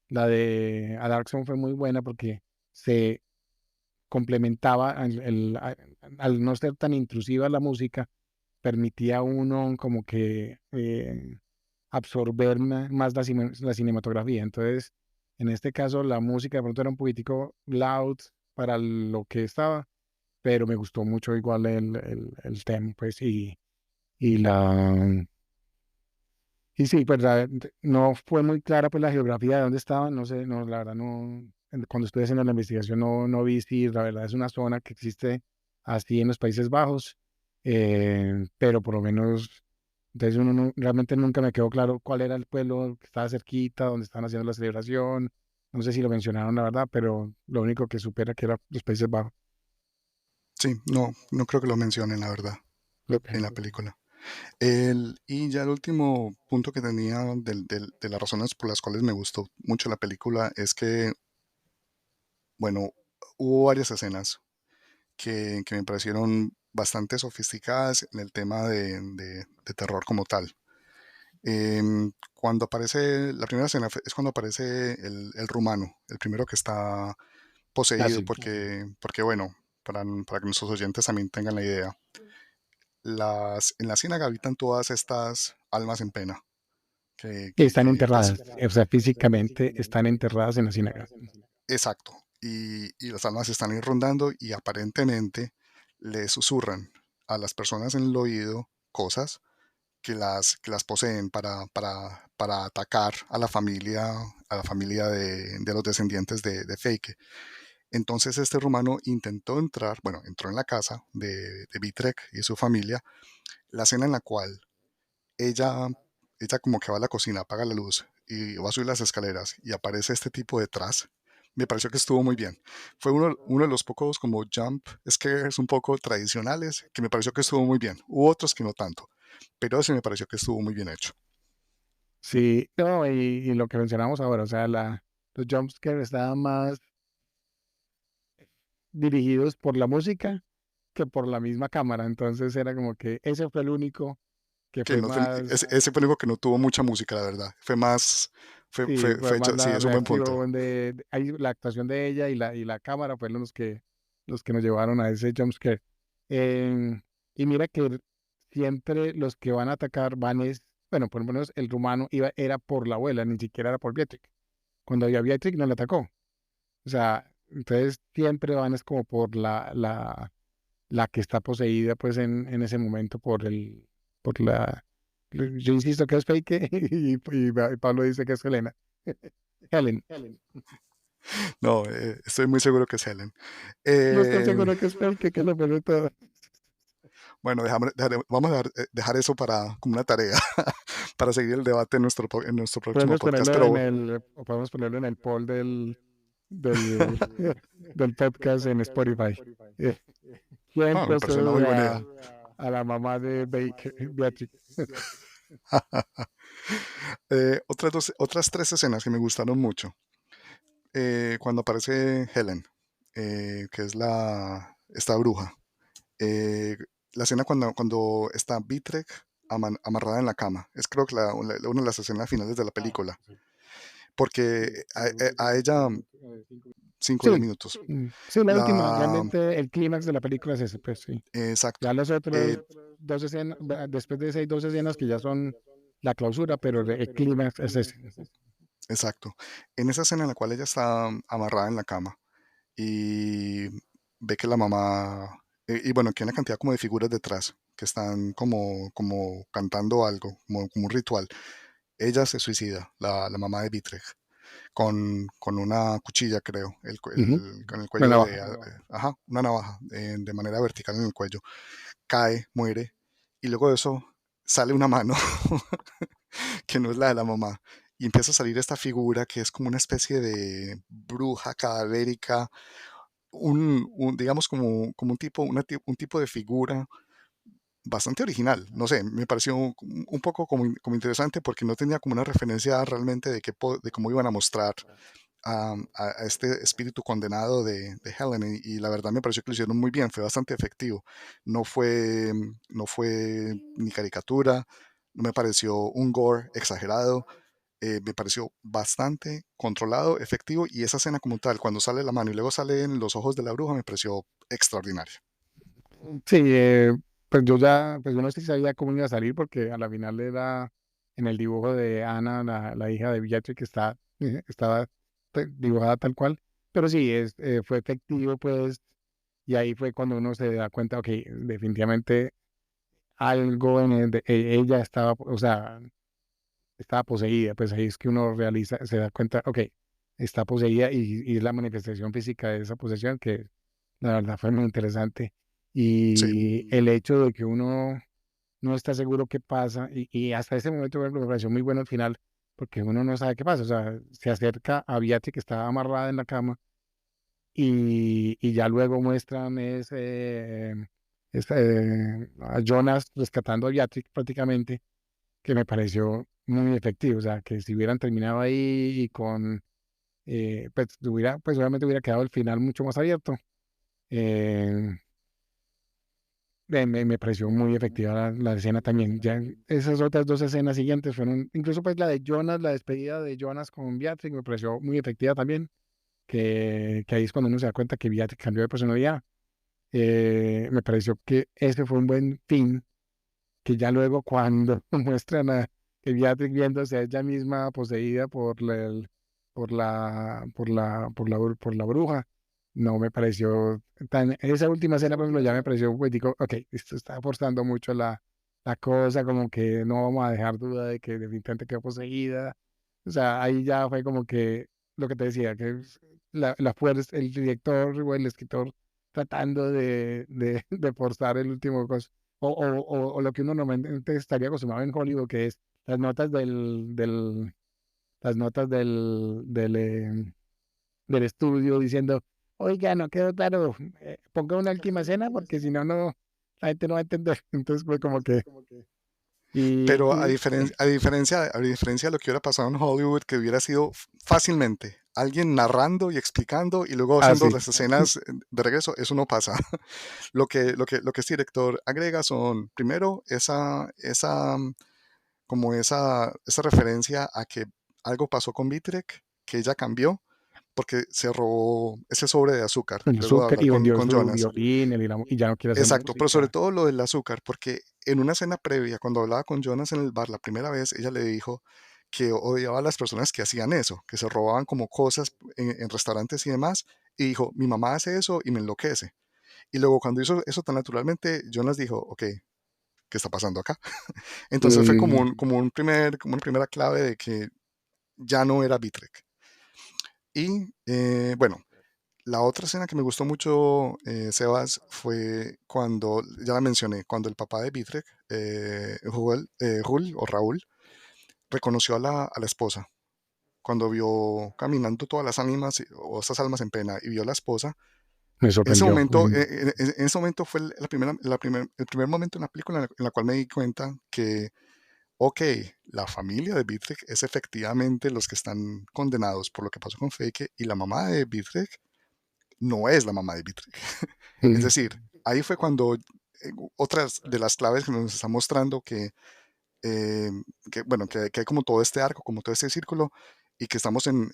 la de A Dark Zone fue muy buena porque se complementaba al no ser tan intrusiva la música, permitía a uno como que absorber más la cinematografía. Entonces, en este caso, la música de pronto era un poquitico loud para lo que estaba, pero me gustó mucho igual el tema, pues, y la... Y sí, pues no fue muy clara pues la geografía de dónde estaban, no sé, no, la verdad no, cuando estuve haciendo la investigación no vi si la verdad es una zona que existe así en los Países Bajos, pero por lo menos, entonces realmente nunca me quedó claro cuál era el pueblo que estaba cerquita, donde estaban haciendo la celebración, no sé si lo mencionaron la verdad, pero lo único que supe era que era los Países Bajos. Sí, no creo que lo mencionen, la verdad, Ok. en la película. Y ya el último punto que tenía de las razones por las cuales me gustó mucho la película es que, bueno, hubo varias escenas que me parecieron bastante sofisticadas en el tema de terror como tal. Cuando aparece, la primera escena es cuando aparece el rumano, el primero que está Ah, poseído, sí. porque bueno, para que nuestros oyentes también tengan la idea, en la ciénaga habitan todas estas almas en pena, Y están pues, enterradas, o sea, físicamente están enterradas en la ciénaga. exacto, y las almas están ahí rondando y aparentemente le susurran a las personas en el oído cosas que las poseen para atacar a la familia de los descendientes de Feike. Entonces este rumano intentó entrar, bueno, entró en la casa de Vitrek y su familia, la escena en la cual ella, ella como que va a la cocina, apaga la luz y va a subir las escaleras y aparece este tipo detrás. Me pareció que estuvo muy bien. Fue uno de los pocos como jump scares un poco tradicionales que me pareció que estuvo muy bien. Hubo otros que no tanto, pero ese me pareció que estuvo muy bien hecho. Sí, no, y lo que mencionamos ahora, o sea, los jumpscares estaban más dirigidos por la música que por la misma cámara, entonces era como que ese fue el único que Que fue no más, ese fue el único que no tuvo mucha música, la verdad. Fue más, sí, fue fue más hecho, sí, la es un buen punto. reacción ahí la actuación de ella y la cámara fueron los que nos llevaron a ese jumpscare. Y mira que siempre los que van a atacar bueno, por lo menos el rumano era por la abuela, ni siquiera era por Beatrix. Cuando había Beatrix no le atacó. O sea, entonces siempre van es como por la que está poseída pues en ese momento por la, yo insisto que es fake y Pablo dice que es Helena. Helen. No, estoy muy seguro que es Helen. No estoy Eh, seguro que es fake, que es lo peor de todo. bueno, vamos a dejar eso como una tarea para seguir el debate en nuestro próximo podcast. O podemos ponerlo en el poll del, del podcast en Spotify. Eh, ¿Quién Me parece una muy procede buena idea. a la mamá de Beatrix? Otras tres escenas que me gustaron mucho. Cuando aparece Helen, que es esta bruja. Eh, la escena cuando está Beatrix amarrada en la cama. Es creo que una de las escenas finales de la película. Porque a ella, 5 o 10 Sí, minutos. sí, la última, La, realmente el clímax de la película es ese, pues sí. Ya exacto. las Eh, otras dos escenas, después de esas hay dos escenas que ya son la clausura, pero el clímax es ese. exacto. En esa escena en la cual ella está amarrada en la cama y ve que la mamá, y bueno, que hay una cantidad como de figuras detrás que están como cantando algo, como un ritual. Ella se suicida, la mamá de Beatrix, con una cuchilla, creo, Ujú. con el La cuello navaja. ajá, una navaja de manera vertical en el cuello. Cae, muere, y luego de eso sale una mano que no es la de la mamá. Y empieza a salir esta figura que es como una especie de bruja cadavérica, digamos como un tipo de figura bastante original. No sé, me pareció un poco como interesante porque no tenía como una referencia realmente de cómo iban a mostrar a este espíritu condenado de Helen y la verdad me pareció que lo hicieron muy bien, fue bastante efectivo. No fue ni caricatura, no me pareció un gore exagerado, me pareció bastante controlado, efectivo y esa escena como tal, cuando sale la mano y luego salen los ojos de la bruja, me pareció extraordinaria. Sí, pues pues yo no sé si sabía cómo iba a salir porque a la final era en el dibujo de Ana, la hija de Beatrix, que estaba dibujada tal cual, pero sí, fue efectivo, pues, y ahí fue cuando uno se da cuenta, ok, definitivamente algo ella estaba, o sea, estaba poseída, pues ahí es que uno se da cuenta, ok, está poseída y es la manifestación física de esa posesión que la verdad fue muy interesante. Sí, Y el hecho de que uno no está seguro qué pasa, y hasta ese momento por ejemplo, me pareció muy bueno al final, porque uno no sabe qué pasa, o sea, se acerca a Beatriz que estaba amarrada en la cama y ya luego muestran a Jonas rescatando a Beatriz prácticamente que me pareció muy efectivo. O sea, que si hubieran terminado ahí y pues obviamente hubiera quedado el final mucho más abierto. Eh, me pareció muy efectiva la escena también. Ya esas otras dos escenas siguientes fueron, incluso pues la de Jonas, la despedida de Jonas con Beatrix, me pareció muy efectiva también. Que ahí es cuando uno se da cuenta que Beatrix cambió de personalidad. Me pareció que ese fue un buen fin que ya luego cuando muestran a que Beatrix viéndose a ella misma poseída por la bruja, no me pareció esa última escena, por ejemplo, ya me pareció, pues digo, ok, esto está forzando mucho la cosa, como que no vamos a dejar duda de que definitivamente quedó poseída. O sea, ahí ya fue como que lo que te decía, que la fuerza, el director o el escritor tratando de forzar el último cosa o lo que uno normalmente estaría acostumbrado en Hollywood, que es las notas del estudio diciendo, oiga, no quedó claro, ponga una última escena porque si no, la gente no va a entender. Entonces fue como que, pero y a diferencia de lo que hubiera pasado en Hollywood, que hubiera sido fácilmente alguien narrando y explicando y luego haciendo así. las escenas de regreso, eso no pasa. Lo que este director agrega son, primero, esa referencia a que algo pasó con Vitrek, que ella cambió porque se robó ese sobre de azúcar, El luego de azúcar hablar y con, vendió con su Jonas. violín y ya no quiere hacer Exacto, pero sobre música. todo lo del azúcar, porque en una escena previa, cuando hablaba con Jonas en el bar la primera vez, ella le dijo que odiaba a las personas que hacían eso, que se robaban como cosas en restaurantes y demás, y dijo, mi mamá hace eso y me enloquece. Y luego cuando hizo eso tan naturalmente, Jonas dijo, ok, ¿qué está pasando acá? Entonces fue como, Mm, un, como una primera clave de que ya no era Vitrek. Y bueno, la otra escena que me gustó mucho, Sebas, fue cuando, ya la mencioné, cuando el papá de Vitrek, Rul o Raúl, reconoció a la esposa cuando vio caminando todas las ánimas o esas almas en pena y vio a la esposa, Me en ese sorprendió. momento, en ese momento fue el primer momento en la película en la cual me di cuenta que, ok, la familia de Beatrix es efectivamente los que están condenados por lo que pasó con Fake, y la mamá de Beatrix no es la mamá de Beatrix. Es decir, ahí fue cuando otras de las claves que nos está mostrando eh, bueno, que hay como todo este arco, como todo este círculo, y que estamos en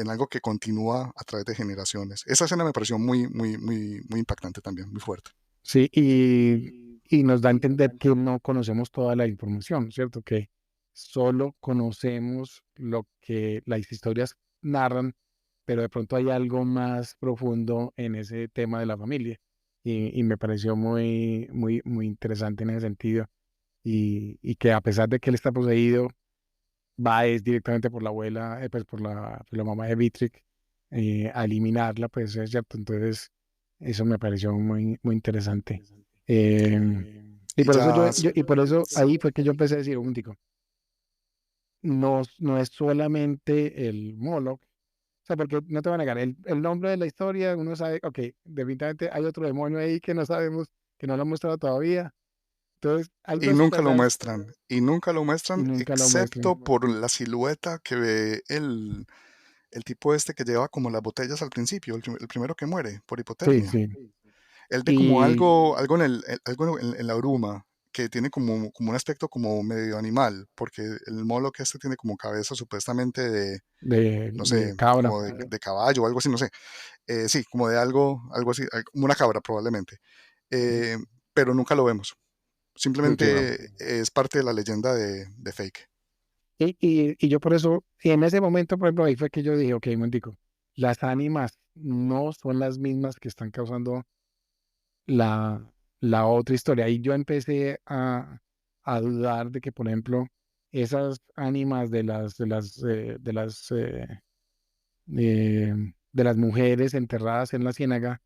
algo que continúa a través de generaciones. Esa escena me pareció muy impactante también, muy fuerte. Sí, y nos da a entender que no conocemos toda la información, ¿cierto? Que solo conocemos lo que las historias narran, pero de pronto hay algo más profundo en ese tema de la familia. Y me pareció muy interesante en ese sentido. Y que a pesar de que él está poseído, va es directamente por la abuela, pues por la mamá de Beatrix, a eliminarla, pues es cierto. Entonces, eso me pareció muy interesante. Y Y por eso ya, y por eso ahí fue que yo empecé a decir, un tico, no es solamente el Moloch, o sea, porque no te van a negar, el nombre de la historia, uno sabe, ok, definitivamente hay otro demonio ahí que no sabemos, que no lo han mostrado todavía. Entonces, hay y dos nunca lo cosas muestran, y nunca lo y muestran, nunca lo muestran. excepto por la silueta que ve el tipo este que lleva como las botellas al principio, el primero que muere por Sí, hipotermia. sí. Él ve como Y algo algo en la bruma, que tiene como un aspecto como medio animal, porque el Moloch este tiene como cabeza supuestamente de, no de sé, cabra. como de caballo o algo así, no sé. Sí, como de algo así, como una cabra probablemente. Eh, pero nunca lo vemos. Entiendo. Simplemente es parte de la leyenda de Fake. Y yo por eso, y en ese momento, por ejemplo, ahí fue que yo dije, ok, un momentico, las ánimas no son las mismas que están causando la otra historia. Y yo empecé a dudar de que, por ejemplo, esas ánimas de las mujeres enterradas en la ciénaga,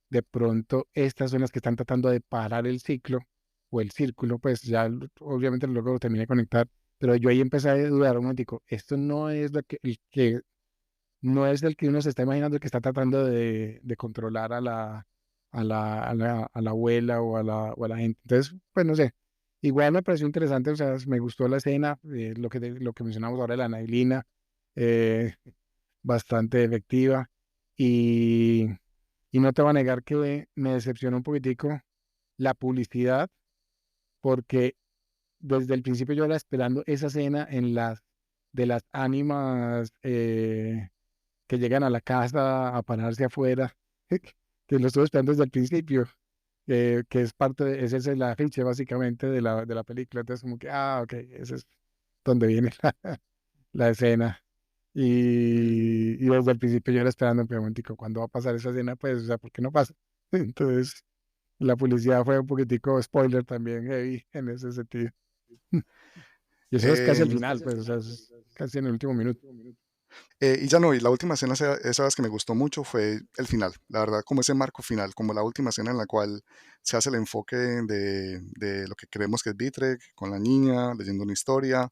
de pronto estas son las que están tratando de parar el ciclo o el círculo, pues ya obviamente luego lo terminé de conectar, pero yo ahí empecé a dudar un momentico, esto no es no es el que uno se está imaginando que está tratando de controlar a la abuela o a la gente. Entonces, pues no sé, igual me pareció interesante, o sea, me gustó la escena, lo que mencionamos ahora de la neblina, eh, bastante efectiva. Y, y no te voy a negar que me decepcionó un poquitico la publicidad, porque desde el principio yo era esperando esa escena de las ánimas que llegan a la casa a pararse afuera, que lo estuve esperando desde el principio, que es ese es el afiche básicamente de la película. Entonces como que, ok, ese es donde viene la escena. Y desde el principio yo era esperando, pero un momentico, ¿cuándo va a pasar esa escena? Pues, o sea, ¿por qué no pasa? Entonces, la publicidad fue un poquitico spoiler también heavy en ese sentido. Y eso es casi Eh, al final, pues, o sea, es casi en el último minuto. y ya no, y la última escena, esa vez que me gustó mucho fue el final, la verdad, como ese marco final, como la última escena en la cual se hace el enfoque de lo que creemos que es Beatrix, con la niña, leyendo una historia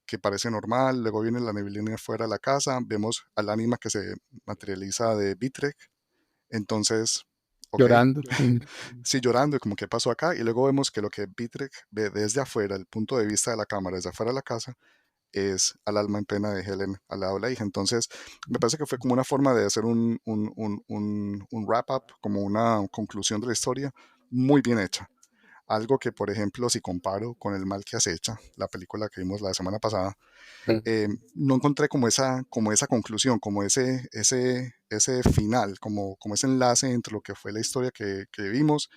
que parece normal, luego viene la neblina fuera de la casa, vemos al ánima que se materializa de Beatrix, entonces, ok, Llorando. sí llorando, y como qué pasó acá, y luego vemos que lo que Beatrix ve desde afuera, el punto de vista de la cámara, desde afuera de la casa, es al alma en pena de Helen, al lado de la hija. Entonces, me parece que fue como una forma de hacer un wrap-up, como una conclusión de la historia muy bien hecha. Algo que, por ejemplo, si comparo con El mal que acecha, la película que vimos la semana pasada, no encontré como esa conclusión, como ese final, como ese enlace entre lo que fue la historia que vimos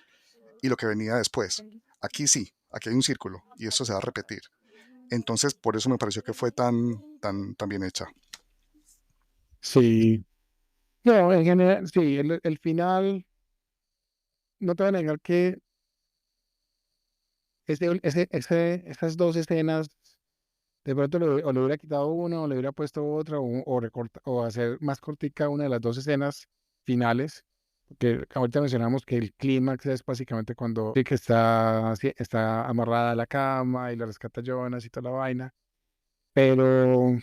y lo que venía después. Aquí sí, aquí hay un círculo y eso se va a repetir. Entonces, por eso me pareció que fue tan bien hecha. Sí. No, en general, sí, el final, no te voy a negar que esas dos escenas, de pronto o le hubiera quitado una, o le hubiera puesto otra, o hacer más cortica una de las dos escenas finales, porque ahorita mencionamos que el clímax es básicamente cuando sí que está amarrada a la cama y la rescata Jonas y toda la vaina, pero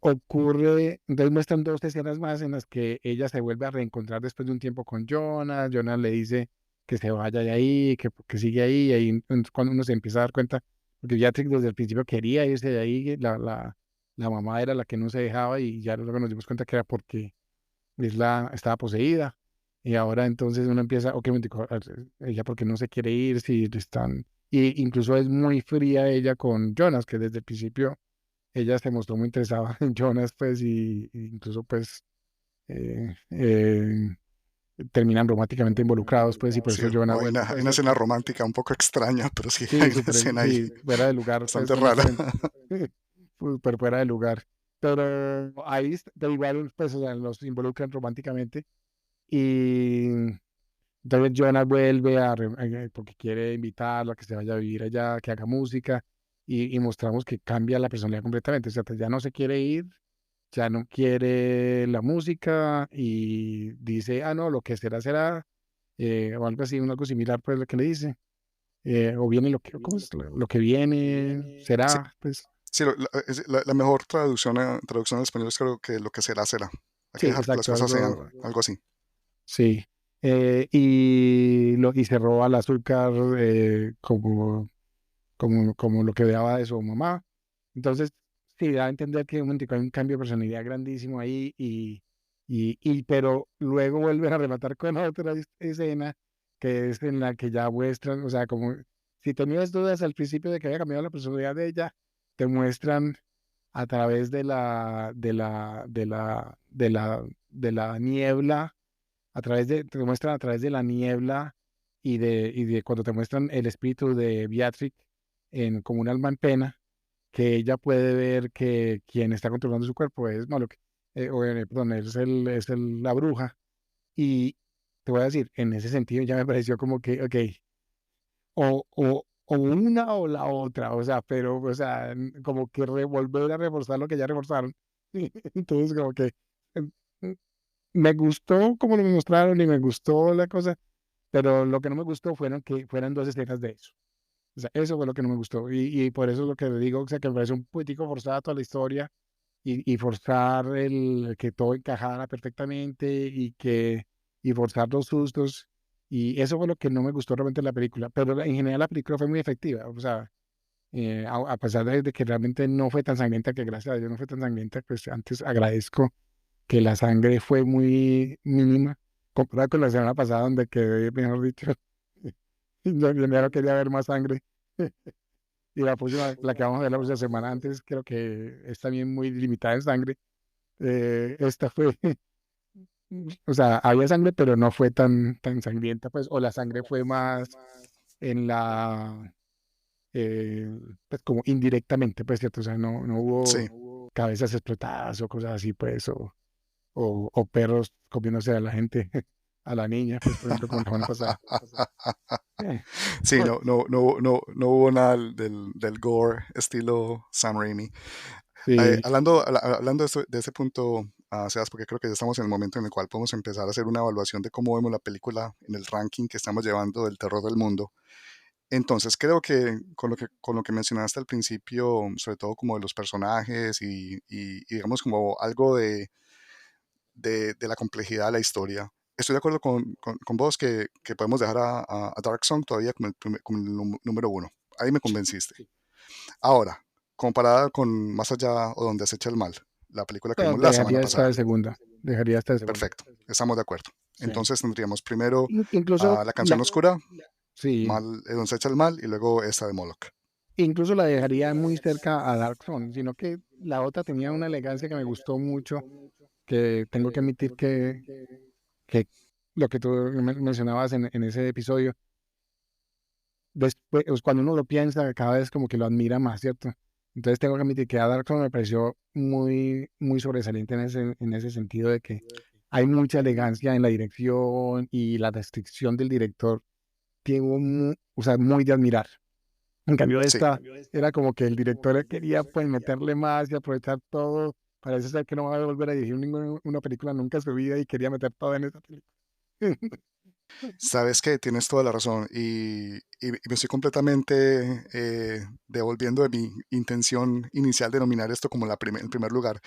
ocurre, entonces muestran 2 escenas más en las que ella se vuelve a reencontrar después de un tiempo con Jonas. Jonas le dice que se vaya de ahí, que sigue ahí, y ahí entonces cuando uno se empieza a dar cuenta, porque Beatrix desde el principio quería irse de ahí, la mamá era la que no se dejaba, y ya luego nos dimos cuenta que era porque estaba poseída. Y ahora entonces uno empieza, ok, momentico, ella porque no se quiere ir, si le están... Y incluso es muy fría ella con Jonas, que desde el principio ella se mostró muy interesada en Jonas, pues, y incluso, pues, eh, eh, terminan románticamente involucrados, pues, y por Sí, eso Jonas hay vuelve, hay pues, una escena romántica un poco extraña, pero sí hay sí, una súper, escena ahí sí, fuera de lugar, pues, bastante una rara. escena, súper fuera de lugar. Pero ahí, de igual, pues, o sea, los involucran románticamente, y entonces Jonas vuelve porque quiere invitarlo a que se vaya a vivir allá, que haga música, y mostramos que cambia la personalidad completamente, o sea, pues, ya no se quiere ir, ya no quiere la música, y dice, ah, no, lo que será, será, o algo así, algo similar, pues, lo que le dice, o viene ¿cómo es? Lo que viene, Sí, será, pues, sí, la mejor traducción al español es creo que lo que será, será. Hay que sí, dejar que las exacto, cosas sean, algo, algo así. sí, y se roba el azúcar, como lo que daba de su mamá. Entonces, sí, da a entender que un momentico hay un cambio de personalidad grandísimo ahí, pero luego vuelven a rematar con otra escena, que es en la que ya muestran, o sea, como si tenías dudas al principio de que había cambiado la personalidad de ella, te muestran a través de la niebla, te muestran a través de la niebla, y de cuando te muestran el espíritu de Beatrix como un alma en pena, que ella puede ver que quien está controlando su cuerpo es Moloch, perdón, la bruja. Y te voy a decir, en ese sentido ya me pareció como que, ok, o una o la otra, o sea, pero, o sea, como que volver a reforzar lo que ya reforzaron. Entonces, como que em, m- me gustó como lo mostraron, y me gustó la cosa, pero lo que no me gustó fueron que fueran 2 escenas de eso. O sea, eso fue lo que no me gustó. Y por eso es lo que le digo, o sea, que me parece un poquitico forzada toda la historia, y forzar que todo encajara perfectamente, y forzar los sustos. Y eso fue lo que no me gustó realmente de la película. Pero en general la película fue muy efectiva. O sea, a pesar de que realmente no fue tan sangrienta, que gracias a Dios no fue tan sangrienta, pues antes agradezco que la sangre fue muy mínima comparada con la semana pasada, donde quedé, mejor dicho, yo no quería ver más sangre. Y la que vamos a ver la próxima semana, antes, creo que es también muy limitada en sangre. Esta fue, o sea, había sangre, pero no fue tan sangrienta, pues, o la sangre fue más en eh, pues, como indirectamente, pues, ¿cierto? O sea, no Sí. hubo cabezas explotadas o cosas así, pues, o perros comiéndose a la gente, a la niña, pues, por ejemplo, como la semana pasada. Eh, Sí, no hubo nada del gore estilo Sam Raimi. sí, Hablando de ese punto, Sebas, porque creo que ya estamos en el momento en el cual podemos empezar a hacer una evaluación de cómo vemos la película en el ranking que estamos llevando del terror del mundo. Entonces, creo que con lo que mencionaste al principio, sobre todo como de los personajes y digamos como algo de la complejidad de la historia, estoy de acuerdo con vos que podemos dejar a Dark Song todavía como el número uno. Ahí me convenciste. Ahora, comparada con Más allá o donde acecha el mal, la película que no, vimos la semana dejaría esta pasada. de segunda, dejaría esta de segunda. Perfecto, estamos de acuerdo. Sí. Entonces tendríamos primero Incluso La canción oscura, sí, donde acecha el mal y luego esta de Moloch. incluso la dejaría muy cerca a Dark Throne, sino que la otra tenía una elegancia que me gustó mucho, que tengo que admitir que lo que tú mencionabas en ese episodio, después, cuando uno lo piensa, cada vez como que lo admira más, ¿cierto? Entonces tengo que admitir que a Dark Throne me pareció muy, muy sobresaliente en ese sentido, de que hay mucha elegancia en la dirección, y la restricción del director tiene, o sea, muy de admirar. En cambio, Sí, esta era como que el director quería, pues, meterle más y aprovechar todo. Parece ser que no va a volver a dirigir una película nunca en su vida, y quería meter todo en esa película. Sabes que tienes toda la razón y me estoy completamente devolviendo de mi intención inicial de nominar esto como el primer lugar.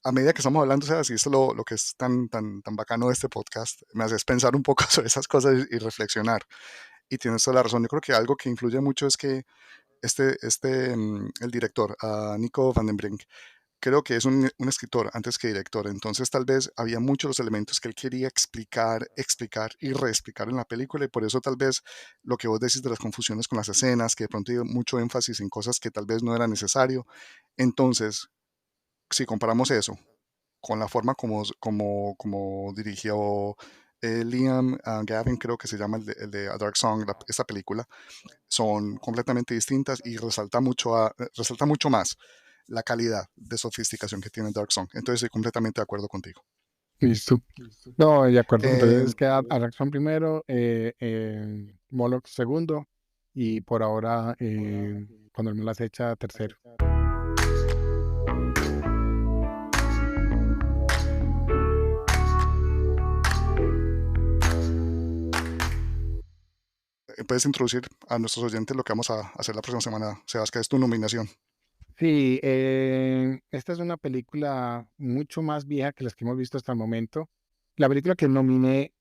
A medida que estamos hablando, o sea, si esto es lo que es tan bacano de este podcast, me haces pensar un poco sobre esas cosas y reflexionar. Y tienes toda la razón. Yo creo que algo que influye mucho es que el director, Nico van den Brink, creo que es un escritor antes que director, entonces tal vez había muchos los elementos que él quería explicar, explicar y reexplicar en la película y por eso tal vez lo que vos decís de las confusiones con las escenas, que de pronto hay mucho énfasis en cosas que tal vez no era necesario. Entonces, si comparamos eso con la forma como dirigió Liam Gavin, creo que se llama el de A Dark Song, esta película, son completamente distintas y resalta mucho más la calidad de sofisticación que tiene Dark Song. Entonces estoy completamente de acuerdo contigo. Listo. No, de acuerdo. Eh, Entonces queda Arraxón primero, Moloch segundo y por ahora, cuando él me las echa, tercero. puedes introducir a nuestros oyentes lo que vamos a hacer la próxima semana, Sebas, que es tu nominación. Sí, esta es una película mucho más vieja que las que hemos visto hasta el momento. La película que nominé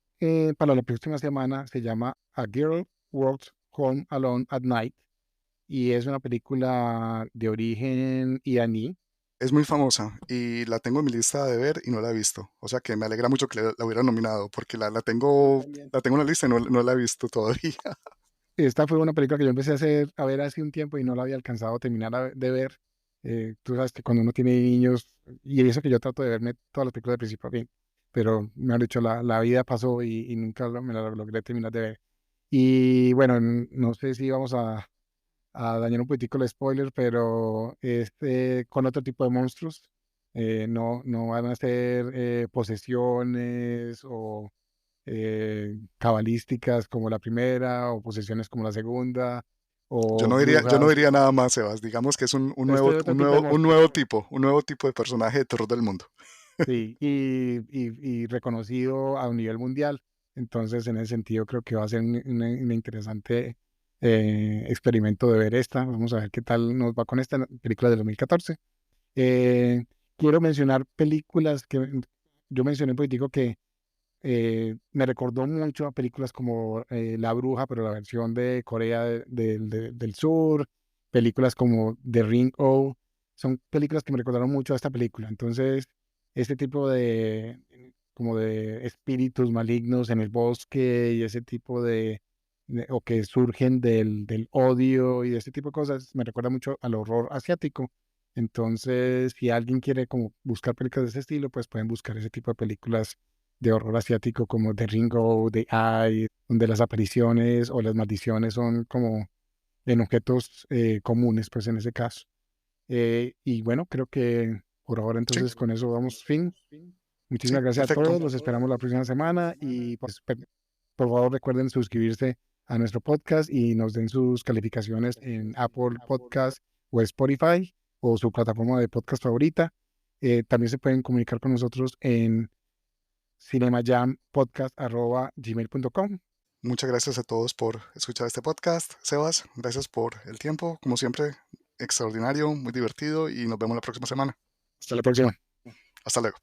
para la próxima semana se llama A Girl Walks Home Alone at Night y es una película de origen iraní. Es muy famosa y la tengo en mi lista de ver y no la he visto. O sea que me alegra mucho que la hubiera nominado porque la tengo en la lista y no la he visto todavía. Esta fue una película que yo empecé a ver hace un tiempo y no la había alcanzado a terminar de ver. Tú sabes que cuando uno tiene niños, y eso que yo trato de verme todas las películas de principio a fin, pero me han dicho, la vida pasó y nunca me la logré terminar de ver. Y bueno, no sé si vamos a dañar un poquitico el spoiler, pero con otro tipo de monstruos. No van a ser posesiones o cabalísticas como la primera, o posesiones como la segunda, o Yo no brujas. diría nada más, Sebas. Digamos que es Este es otro tipo de monstruos. un nuevo tipo de personaje de terror del mundo. Sí, y reconocido a un nivel mundial. Entonces, en ese sentido, creo que va a ser un interesante experimento de ver esta. Vamos a ver qué tal nos va con esta película de 2014. Eh, Quiero mencionar películas que yo mencioné un poquitico que me recordó mucho a películas como La Bruja, pero la versión de Corea del Sur, películas como The Ring O, son películas que me recordaron mucho a esta película. Entonces, este tipo como de espíritus malignos en el bosque y ese tipo o que surgen del odio y de ese tipo de cosas, me recuerda mucho al horror asiático. Entonces, si alguien quiere como buscar películas de ese estilo, pues pueden buscar ese tipo de películas de horror asiático como The Ringo, The Eye, donde las apariciones o las maldiciones son como en objetos comunes, pues en ese caso. Y bueno, creo que por ahora Sí, entonces con eso vamos fin. sí, Muchísimas gracias a perfecto. todos, los esperamos la próxima semana y pues por favor recuerden suscribirse a nuestro podcast y nos den sus calificaciones en Apple Podcast o Spotify o su plataforma de podcast favorita. También se pueden comunicar con nosotros en cinemajampodcast@gmail.com. Muchas gracias a todos por escuchar este podcast. Sebas, gracias por el tiempo. Como siempre, extraordinario, muy divertido y nos vemos la próxima semana. Hasta la próxima. Hasta luego.